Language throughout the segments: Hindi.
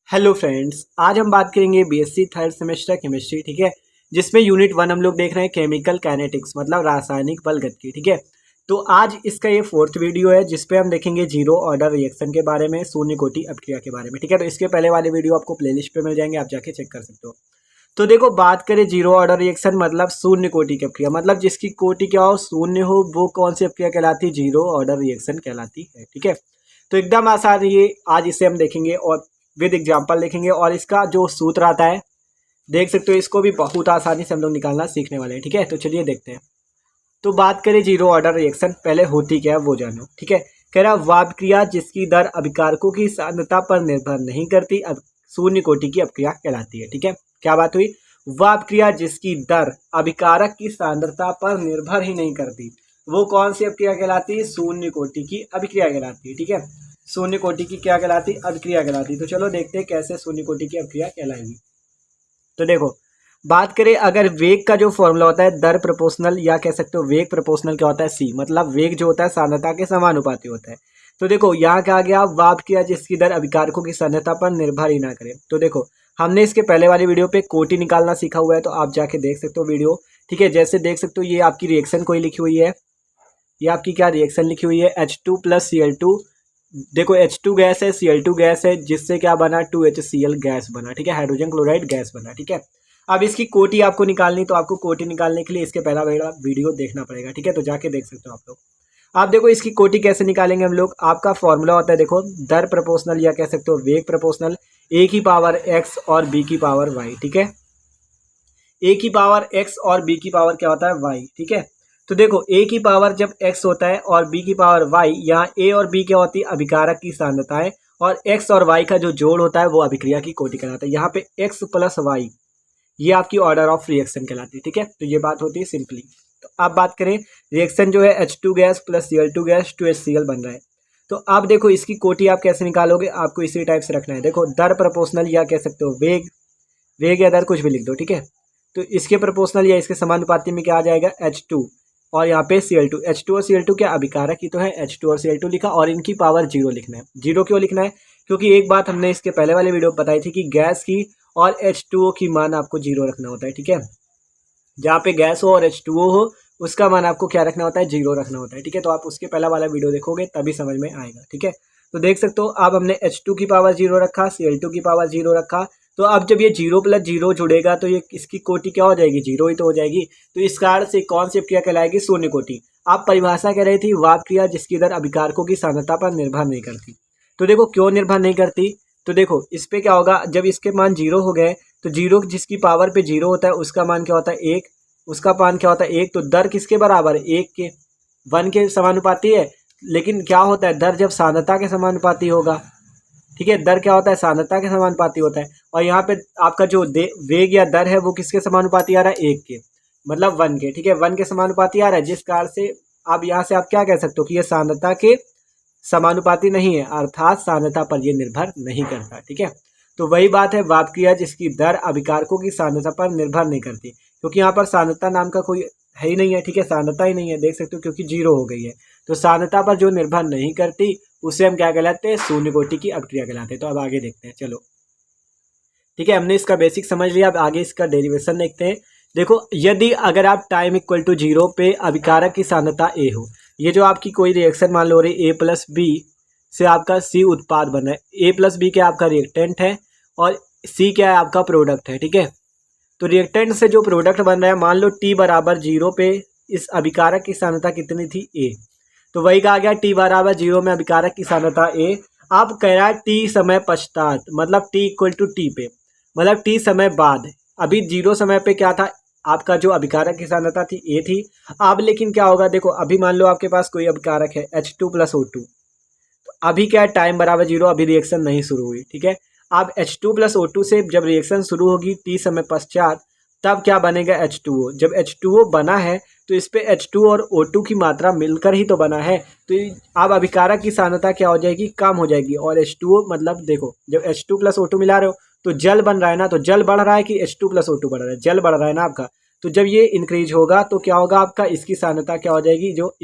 हेलो फ्रेंड्स, आज हम बात करेंगे बीएससी थर्ड सेमेस्टर केमिस्ट्री। ठीक है, जिसमें यूनिट 1 हम लोग देख रहे हैं केमिकल काइनेटिक्स, मतलब रासायनिक बल गतिकी। ठीक है, तो आज इसका ये फोर्थ वीडियो है जिसपे हम देखेंगे जीरो ऑर्डर रिएक्शन के बारे में, शून्य कोटि अपक्रिया के बारे में। ठीक है, तो इसके पहले वाले वीडियो आपको प्लेलिस्ट पे मिल जाएंगे, आप जाके चेक कर सकते हो। तो देखो, बात करें जीरो ऑर्डर रिएक्शन मतलब शून्य कोटि की अपक्रिया, मतलब जिसकी कोटि क्या हो, शून्य हो, वो कौन सी अपक्रिया कहलाती है? जीरो ऑर्डर रिएक्शन कहलाती है। ठीक है, तो एकदम आसान है ये, आज इसे हम देखेंगे और विद एग्जाम्पल देखेंगे। और इसका जो सूत्र आता है देख सकते हो, इसको भी बहुत आसानी से हम लोग निकालना सीखने वाले हैं। ठीक है, तो चलिए देखते हैं। तो बात करें जीरो ऑर्डर रिएक्शन, पहले होती क्या है वो जानो। ठीक है, कह रहा वाप क्रिया जिसकी दर अभिकारकों की सांद्रता पर निर्भर नहीं करती, अब शून्य कोटि की अपक्रिया कहलाती है। ठीक है, क्या बात हुई? वाप क्रिया जिसकी दर अभिकारक की सांद्रता पर निर्भर ही नहीं करती, वो कौन सी अपक्रिया कहलाती है? शून्य कोटि की अभिक्रिया कहलाती है। ठीक है, शून्य कोटि की क्या कहलाती? अभिक्रिया कहलाती। तो चलो देखते हैं कैसे शून्य कोटि की अभिक्रिया कहलाएगी। तो देखो, बात करें अगर वेग का जो फॉर्मूला होता है दर प्रोपोर्शनल, या कह सकते हो वेग प्रोपोर्शनल क्या होता है? सी, मतलब वेग जो होता है सांद्रता के समानुपाती होता है। तो देखो यहाँ क्या आ गया, वाप किया जिसकी दर अभिकारकों की सांद्रता पर निर्भर ही ना करे। तो देखो, हमने इसके पहले वाली वीडियो पे कोटि निकालना सीखा हुआ है, तो आप जाके देख सकते हो वीडियो। ठीक है, जैसे देख सकते हो ये आपकी रिएक्शन कोई लिखी हुई है, ये आपकी क्या रिएक्शन लिखी हुई है? H2 plus Cl2। देखो H2 गैस है, Cl2 गैस है, जिससे क्या बना? 2HCl गैस बना। ठीक है, हाइड्रोजन क्लोराइड गैस बना। ठीक है, अब इसकी कोटि आपको निकालनी, तो आपको कोटि निकालने के लिए इसके पहला वीडियो देखना पड़ेगा। ठीक है, तो जाके देख सकते हो आप लोग। आप देखो इसकी कोटि कैसे निकालेंगे हम लोग। आपका फॉर्मूला होता है, देखो, दर प्रोपोर्शनल या कह सकते हो वेग प्रोपोर्शनल ए की पावर x और b की पावर y। ठीक है, ए की पावर x और b की पावर क्या होता है? y। ठीक है, तो देखो a की पावर जब x होता है और b की पावर y, यहाँ a और b क्या होती है? अभिकारक की सांद्रताएं, और x और y का जो जोड़ होता है वो अभिक्रिया की कोटि कहलाता है। यहाँ पे x प्लस y ये आपकी ऑर्डर ऑफ रिएक्शन कहलाती है। ठीक है, तो ये बात होती है सिंपली। तो अब बात करें, रिएक्शन जो है H2 gas plus Cl2 gas 2HCl बन रहा है। तो अब देखो इसकी कोटि आप कैसे निकालोगे, आपको इसी टाइप से रखना है। देखो, दर प्रोपोर्शनल या कह सकते हो वेग, वेग या दर कुछ भी लिख दो। ठीक है, तो इसके प्रोपोर्शनल या इसके समानुपाती में क्या आ जाएगा? H2 और यहाँ पे Cl2। H2 और Cl2 क्या अभिकारक ही तो है, H2 और Cl2 लिखा, और इनकी पावर जीरो लिखना है। जीरो क्यों लिखना है? क्योंकि एक बात हमने इसके पहले वाले वीडियो में बताई थी कि गैस की और H2O की मान आपको जीरो रखना होता है। ठीक है, जहाँ पे गैस हो और H2O हो उसका मान आपको क्या रखना होता है? जीरो रखना होता है। ठीक है, तो आप उसके पहला वाला वीडियो देखोगे तभी समझ में आएगा। ठीक है, तो देख सकते हो अब हमने H2 की पावर जीरो रखा, Cl2 की पावर जीरो रखा। तो अब जब ये जीरो प्लस जीरो जुड़ेगा तो ये इसकी कोटि क्या हो जाएगी? जीरो ही तो हो जाएगी। तो इस कारण से कौन सी क्रिया कहलाएगी? शून्य कोटि। आप परिभाषा कह रही थी वाप क्रिया जिसकी दर अभिकारकों की सांद्रता पर निर्भर नहीं करती। तो देखो क्यों निर्भर नहीं करती, तो देखो इस पे क्या होगा, जब इसके मान जीरो हो गए तो जीरो जिसकी पावर पे जीरो होता है उसका मान क्या होता है? एक। उसका मान क्या होता है? एक। तो दर किसके बराबर है? एक के, वन के समानुपाती है। लेकिन क्या होता है, दर जब सांद्रता के समानुपाती होगा। ठीक है, दर क्या होता है? सांद्रता के समानुपाती होता है। और यहाँ पे आपका जो वेग या दर है वो किसके समानुपाती आ रहा है? एक के, मतलब वन के। ठीक है, वन के समानुपाती आ रहा है, जिस कारण से अब यहाँ से आप क्या कह सकते हो कि ये सांद्रता के समानुपाती नहीं है, अर्थात सांद्रता पर ये निर्भर नहीं करता। ठीक है, तो वही बात है, वाप क्रिया जिसकी दर अभिकारकों की सांद्रता पर निर्भर नहीं करती, क्योंकि यहाँ पर सांद्रता नाम का कोई है ही नहीं है। ठीक है, सांद्रता ही नहीं है, देख सकते हो, क्योंकि जीरो हो गई है। तो सांद्रता पर जो निर्भर नहीं करती उसे हम क्या कहलाते हैं? शून्य कोटि की अपक्रिया कहलाते हैं। तो अब आगे देखते हैं, चलो। ठीक है, हमने इसका बेसिक समझ लिया, अब आगे इसका डेरिवेशन देखते हैं। देखो, यदि अगर आप टाइम इक्वल टू जीरो पे अभिकारक की सांद्रता ए हो, ये जो आपकी कोई रिएक्शन मान लो रही ए प्लस बी से आपका सी उत्पाद बन रहा है। ए प्लस बी क्या आपका रिएक्टेंट है और सी क्या है? आपका प्रोडक्ट है। ठीक है, तो रिएक्टेंट से जो प्रोडक्ट बन रहा है, मान लो टी बराबर जीरो पे इस अभिकारक की सांद्रता कितनी थी? ए। तो वही कहा गया टी बराबर जीरो में अभिकारक की सांद्रता ए। अब कह रहा है टी समय पश्चात, मतलब टी इक्वल टू टी पे, मतलब टी समय बाद। अभी जीरो समय पे क्या था? आपका जो अभिकारक की सांद्रता थी ए थी। अब लेकिन क्या होगा, देखो अभी मान लो आपके पास कोई अभिकारक है H2 प्लस O2। तो अभी क्या है? टाइम बराबर जीरो, अभी रिएक्शन नहीं शुरू हुई। ठीक है, अब H2 प्लस O2 से जब रिएक्शन शुरू होगी टी समय पश्चात, तब क्या बनेगा? H2O। जब H2O बना है तो इस पे H2 और O2 की मात्रा मिलकर ही तो बना है। तो अब अभिकारक की सांद्रता क्या हो जाएगी? कम हो जाएगी। और H2O मतलब देखो, जब H2 प्लस O2 मिला रहे हो तो जल बन रहा है ना, तो जल बढ़ रहा है कि H2 प्लस O2 बढ़ रहा है? जल बढ़ रहा है ना आपका। तो जब ये इंक्रीज होगा तो क्या होगा आपका? इसकी सांद्रता क्या हो जाएगी? जो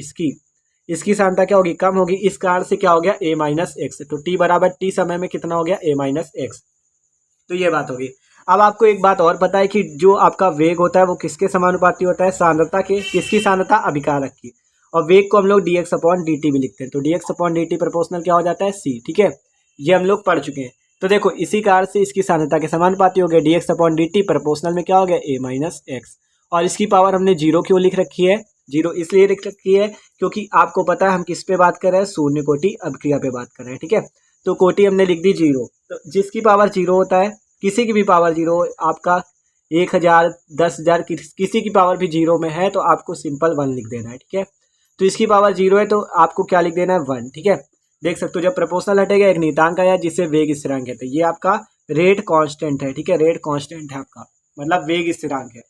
इसकी सांद्रता क्या होगी? कम होगी। इस कारण से क्या हो गया? A minus x. तो टी बराबर टी समय में कितना हो गया? A minus x. तो ये बात होगी। अब आपको एक बात और पता है कि जो आपका वेग होता है वो किसके समानुपाती होता है, सांद्रता के, किसकी सांद्रता, अभिकारक की। और वेग को हम लोग dx अपॉन dt भी लिखते हैं, तो dx अपॉन dt प्रोपोर्शनल क्या हो जाता है, c, ठीक है, ये हम लोग पढ़ चुके हैं। तो देखो इसी कार से इसकी सांद्रता के समानुपाती हो गए, dx अपॉन dt प्रोपोर्शनल में क्या हो गया, a माइनस एक्स। और इसकी पावर हमने जीरो क्यों लिख रखी है, जीरो इसलिए लिख रखी है क्योंकि आपको पता है हम किस पे बात कर रहे हैं, शून्य कोटि अभिक्रिया पे बात कर रहे हैं, ठीक है। तो कोटि हमने लिख दी जीरो, तो जिसकी पावर जीरो होता है, किसी की भी पावर जीरो, आपका 1000 10,000 किसी की पावर भी जीरो में है तो आपको सिंपल वन लिख देना है, ठीक है। तो इसकी पावर जीरो है तो आपको क्या लिख देना है, वन, ठीक है। देख सकते हो जब प्रोपोर्शनल हटेगा एक नियतांक आया जिसे वेग स्थिरांक कहते हैं, ये आपका रेट कांस्टेंट है, ठीक है, रेट कांस्टेंट है आपका, मतलब वेग स्थिरांक है।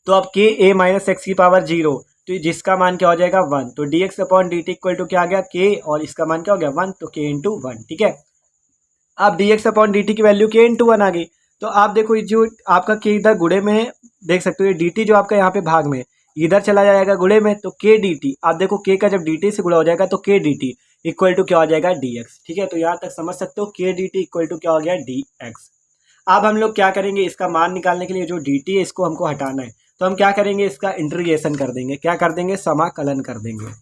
तो अब के ए माइनस एक्स की पावर जीरो, तो जिसका मान क्या हो जाएगा, वन। तो d x upon d t equal to क्या आ गया, के, और इसका मान क्या हो गया, वन, तो के इंटू वन, ठीक है। अब D x upon d T की वैल्यू के इंटू वन आ गई। तो आप देखो ये जो आपका के इधर गुणे में है, देख सकते हो ये डी टी जो आपका यहाँ पे भाग में इधर चला जाएगा गुणे में, तो के डी टी, आप देखो के का जब डी टी से गुणा हो जाएगा तो के डी टी इक्वल टू क्या हो जाएगा, डी एक्स, ठीक है। तो यहाँ तक समझ सकते हो के डी टी इक्वल टू क्या हो गया, डी एक्स। अब हम लोग क्या करेंगे, इसका मान निकालने के लिए जो डी टी है इसको हमको हटाना है, तो हम क्या करेंगे, इसका इंटीग्रेशन कर देंगे, क्या कर देंगे, समाकलन कर देंगे।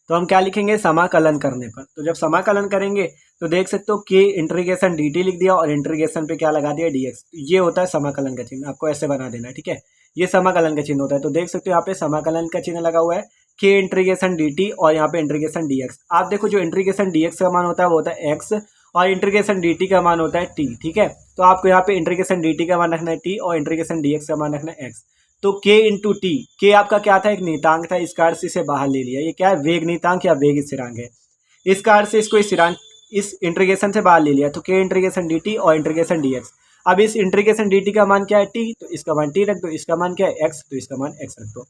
तो हम क्या लिखेंगे, समाकलन करने पर, तो जब समाकलन करेंगे तो देख सकते हो के इंटीग्रेशन डी टी लिख दिया और इंटीग्रेशन पे क्या लगा दिया, डी एक्स। ये होता है समाकलन का चिन्ह, आपको ऐसे बना देना है, ठीक है, ये समाकलन का चिन्ह होता है। तो देख सकते हो यहाँ पे समाकलन का चिन्ह लगा हुआ है, के इंटीग्रेशन डी टी और यहाँ पे इंटीग्रेशन डी एक्स। आप देखो जो इंटीग्रेशन डी एक्स का मान होता है वो होता है एक्स और इंटीग्रेशन डी टी का मान होता है टी, ठीक है। तो आपको यहाँ पे इंटीग्रेशन डी टी का मान रखना है टी और इंटीग्रेशन डी एक्स का मान रखना है एक्स। तो k इंटू टी, के आपका क्या था, एक नियतांक था, इस कार्ड से इसे बाहर ले लिया, ये क्या है, वेग नियतांक या वेग स्थिरांक है। इस कार्ड से इसको स्थिरांक इस इंटीग्रेशन से बाहर ले लिया, तो k इंटीग्रेशन डी टी और इंटीग्रेशन डी एक्स। अब इस इंटीग्रेशन डी टी का मान क्या है, टी, तो इसका मान टी रख दो, इसका मान क्या है, एक्स, तो इसका मान एक्स रख दो।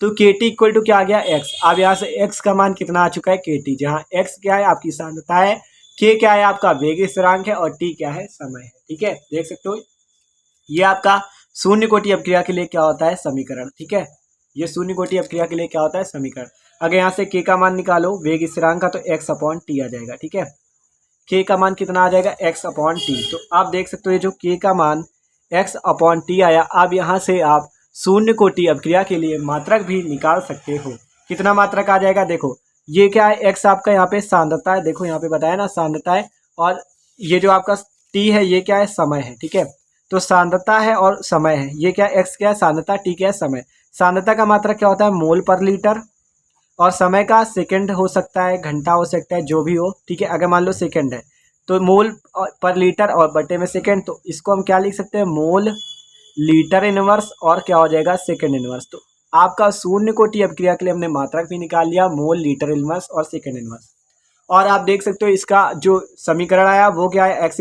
तो के टी इक्वल टू क्या आ गया, एक्स। अब यहाँ से एक्स का मान कितना आ चुका है, के टी, जहाँ एक्स क्या है, आपकी सांद्रता है, के क्या है, आपका वेग स्थिरांक है, और टी क्या है, समय है, ठीक है। देख सकते हो ये आपका शून्य कोटि अपक्रिया के लिए क्या होता है, समीकरण, ठीक है। ये शून्य कोटि अपक्रिया के लिए क्या होता है, समीकरण। अगर यहाँ से के का मान निकालो वेग स्थिरांक का, तो एक्स अपॉन टी आ जाएगा, ठीक है। के का मान कितना आ जाएगा, एक्स अपॉन टी। तो आप देख सकते हो ये जो के का मान एक्स अपॉन टी आया, अब यहाँ से आप शून्य कोटि अपक्रिया के लिए मात्रक भी निकाल सकते हो। कितना मात्रक आ जाएगा, देखो ये क्या है, एक्स आपका यहाँ पे सांद्रता है, देखो यहाँ पे बताया ना सांद्रता है, और ये जो आपका टी है ये क्या है, समय है, ठीक है। तो सांद्रता है और समय है, ये क्या एक्स क्या है, सांद्रता, टी क्या है, समय। सांद्रता का मात्रक क्या होता है, मोल पर लीटर, और समय का सेकंड हो सकता है, घंटा हो सकता है, जो भी हो, ठीक है। अगर मान लो सेकंड है तो मोल पर लीटर और बटे में सेकंड, तो इसको हम क्या लिख सकते हैं, मोल लीटर इनवर्स और क्या हो जाएगा, सेकंड इनवर्स। तो आपका शून्य कोटि अपक्रिया के लिए हमने मात्रक भी निकाल लिया, मोल लीटर इनवर्स और सेकंड इनवर्स। और आप देख सकते हो इसका जो समीकरण आया वो क्या है, एक्स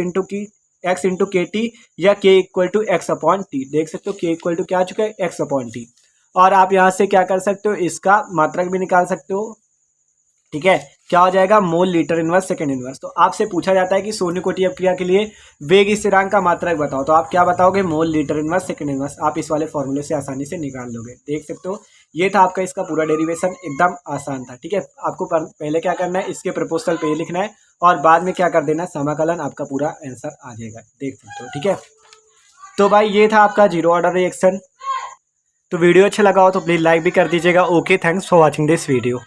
इंटू के टी या k equal to x upon t. देख सकते हो के इक्वल टू क्या आ चुका है, एक्स अपॉन टी। और आप यहाँ से क्या कर सकते हो, इसका मात्रक भी निकाल सकते हो, ठीक है। क्या हो जाएगा, mole litre inverse second inverse. तो आपसे पूछा जाता है कि शून्य कोटि अपक्रिया के लिए वेग स्थिरांक का मात्रक बताओ, तो आप क्या बताओगे, mole litre inverse second inverse. आप इस वाले फॉर्मूले से आसानी से निकाल लोगे। देख सकते हो ये था आपका इसका पूरा डेरिवेशन, एकदम आसान था, ठीक है। आपको पहले क्या करना है, इसके प्रपोजल पे लिखना है और बाद में क्या कर देना, समाकलन, आपका पूरा आंसर आ जाएगा, देख सकते हो, ठीक है। तो भाई ये था आपका जीरो ऑर्डर रिएक्शन। तो वीडियो अच्छा लगा हो तो प्लीज़ लाइक भी कर दीजिएगा। Okay, thanks for watching this video.